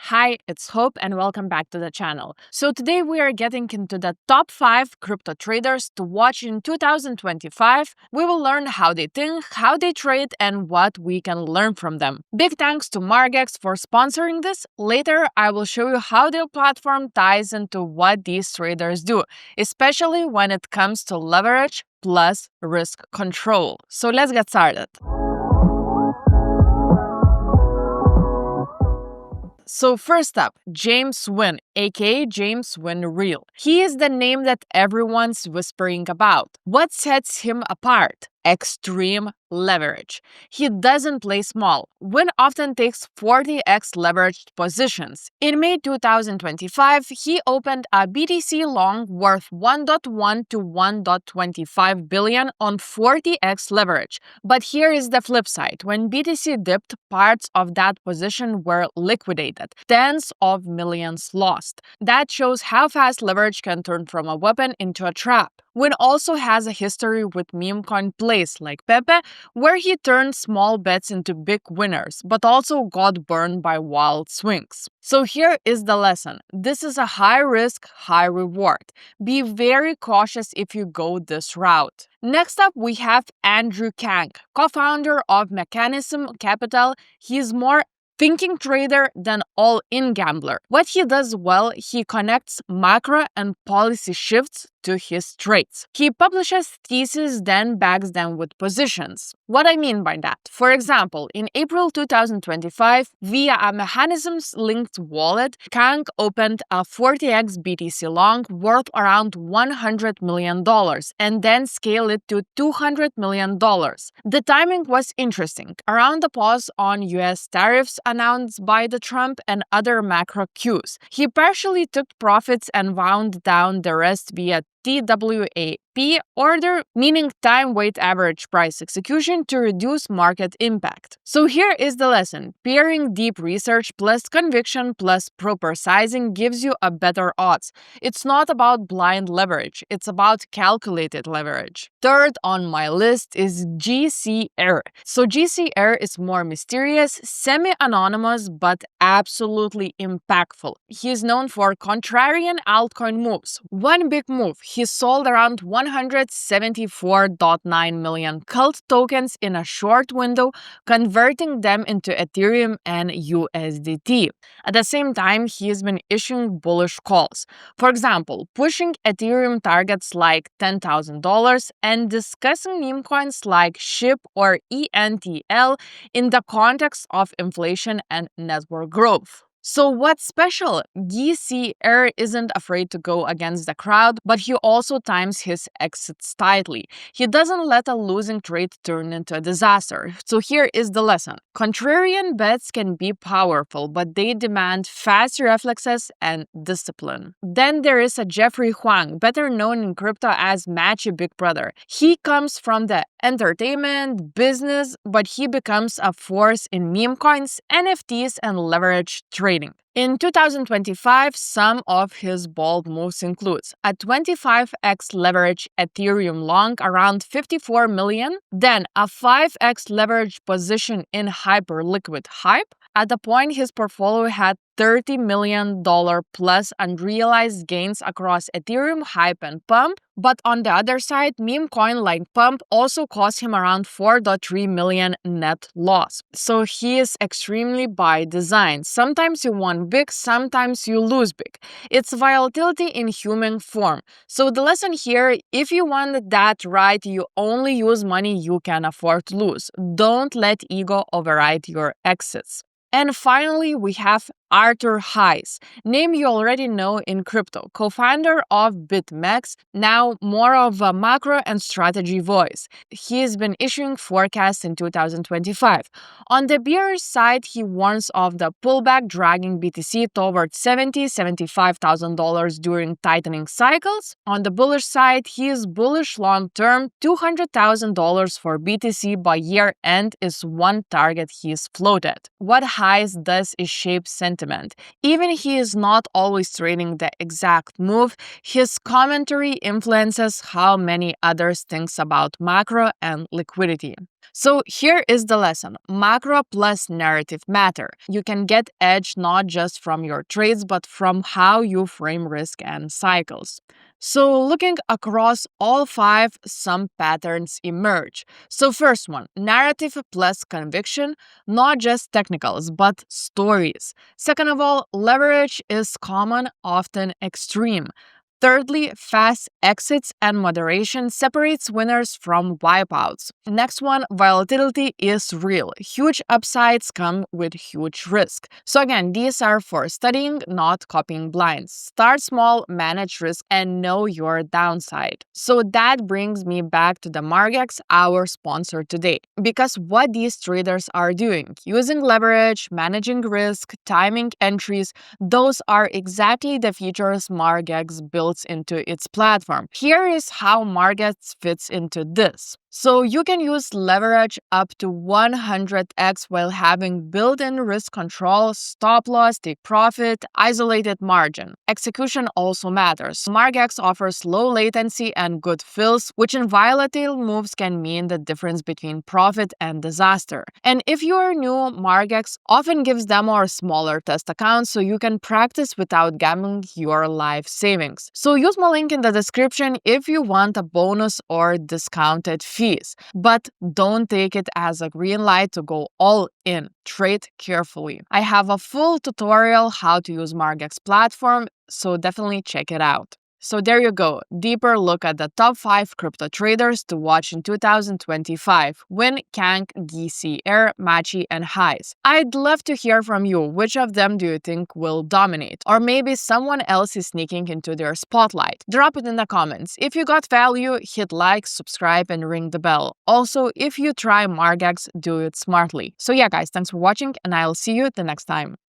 Hi, it's Hope and welcome back to the channel. So today we are getting into the top 5 crypto traders to watch in 2025. We will learn how they think, how they trade, and what we can learn from them. Big thanks to Marx for sponsoring this. Later, I will show you how their platform ties into what these traders do, especially when it comes to leverage plus risk control. So let's get started. So first up, James Wynn, aka James Wynn Real. He is the name that everyone's whispering about. What sets him apart? Extreme leverage. He doesn't play small. Wynn often takes 40x leveraged positions. In May 2025, he opened a BTC long worth 1.1 to 1.25 billion on 40x leverage. But here is the flip side. When BTC dipped, parts of that position were liquidated. Tens of millions lost. That shows how fast leverage can turn from a weapon into a trap. Wynn also has a history with meme coin plays like Pepe, where he turned small bets into big winners, but also got burned by wild swings. So here is the lesson. This is a high risk, high reward. Be very cautious if you go this route. Next up, we have Andrew Kang, co-founder of Mechanism Capital. He's more thinking trader than all-in gambler. What he does well, he connects macro and policy shifts to his trades. He publishes theses, then backs them with positions. What I mean by that? For example, in April 2025, via a mechanisms-linked wallet, Kang opened a 40x BTC long worth around $100 million and then scaled it to $200 million. The timing was interesting, around the pause on US tariffs announced by the Trump and other macro cues. He partially took profits and wound down the rest via TWAP order, meaning time weight average price execution, to reduce market impact. So here is the lesson. Pairing deep research plus conviction plus proper sizing gives you a better odds. It's not about blind leverage, it's about calculated leverage. Third on my list is GCR. So GCR is more mysterious, semi-anonymous, but absolutely impactful. He is known for contrarian altcoin moves. One big move, he sold around 174.9 million cult tokens in a short window, converting them into Ethereum and USDT. At the same time, he has been issuing bullish calls. For example, pushing Ethereum targets like $10,000 and discussing meme coins like SHIB or ENTL in the context of inflation and network growth. So what's special? GCR isn't afraid to go against the crowd, but he also times his exits tightly. He doesn't let a losing trade turn into a disaster. So here is the lesson. Contrarian bets can be powerful, but they demand fast reflexes and discipline. Then there is a Jeffrey Huang, better known in crypto as Machi Big Brother. He comes from the entertainment business, but he becomes a force in meme coins, NFTs, and leverage trading. In 2025, some of his bold moves includes a 25x leverage Ethereum long around 54 million, then a 5x leverage position in hyperliquid hype. At the point, his portfolio had $30 million plus unrealized gains across Ethereum, Hype, and Pump. But on the other side, meme coin like Pump also cost him around 4.3 million net loss. So he is extremely by design. Sometimes you win big, sometimes you lose big. It's volatility in human form. So the lesson here, if you want that right, you only use money you can afford to lose. Don't let ego override your exits. And finally, we have Arthur Hayes, name you already know in crypto, co-founder of BitMEX, now more of a macro and strategy voice. He has been issuing forecasts in 2025. On the bearish side, he warns of the pullback dragging BTC towards $75,000 during tightening cycles. On the bullish side, he is bullish long-term. $200,000 for BTC by year end is one target he is floated. What highs does is shape sentiment. Even he is not always trading the exact move, his commentary influences how many others think about macro and liquidity. So here is the lesson. Macro plus narrative matter. You can get edge not just from your trades, but from how you frame risk and cycles. So looking across all five, some patterns emerge. So first one, narrative plus conviction, not just technicals, but stories. Second of all, leverage is common, often extreme. Thirdly, fast exits and moderation separates winners from wipeouts. Next one, volatility is real. Huge upsides come with huge risk. So again, these are for studying, not copying blinds. Start small, manage risk, and know your downside. So that brings me back to the Margex, our sponsor today. Because what these traders are doing, using leverage, managing risk, timing entries, those are exactly the features Margex built into its platform. Here is how Margex fits into this. So you can use leverage up to 100x while having built-in risk control, stop loss, take profit, isolated margin. Execution also matters. Margex offers low latency and good fills, which in volatile moves can mean the difference between profit and disaster. And if you are new, Margex often gives demo or smaller test accounts so you can practice without gambling your life savings. So use my link in the description if you want a bonus or discounted fees. But don't take it as a green light to go all in. Trade carefully. I have a full tutorial how to use Margex platform, so definitely check it out. So there you go, deeper look at the top 5 crypto traders to watch in 2025. Wynn, Kang, GCR, Machi, and Highs. I'd love to hear from you. Which of them do you think will dominate? Or maybe someone else is sneaking into their spotlight. Drop it in the comments. If you got value, hit like, subscribe, and ring the bell. Also, if you try Margex, do it smartly. So yeah guys, thanks for watching, and I'll see you the next time.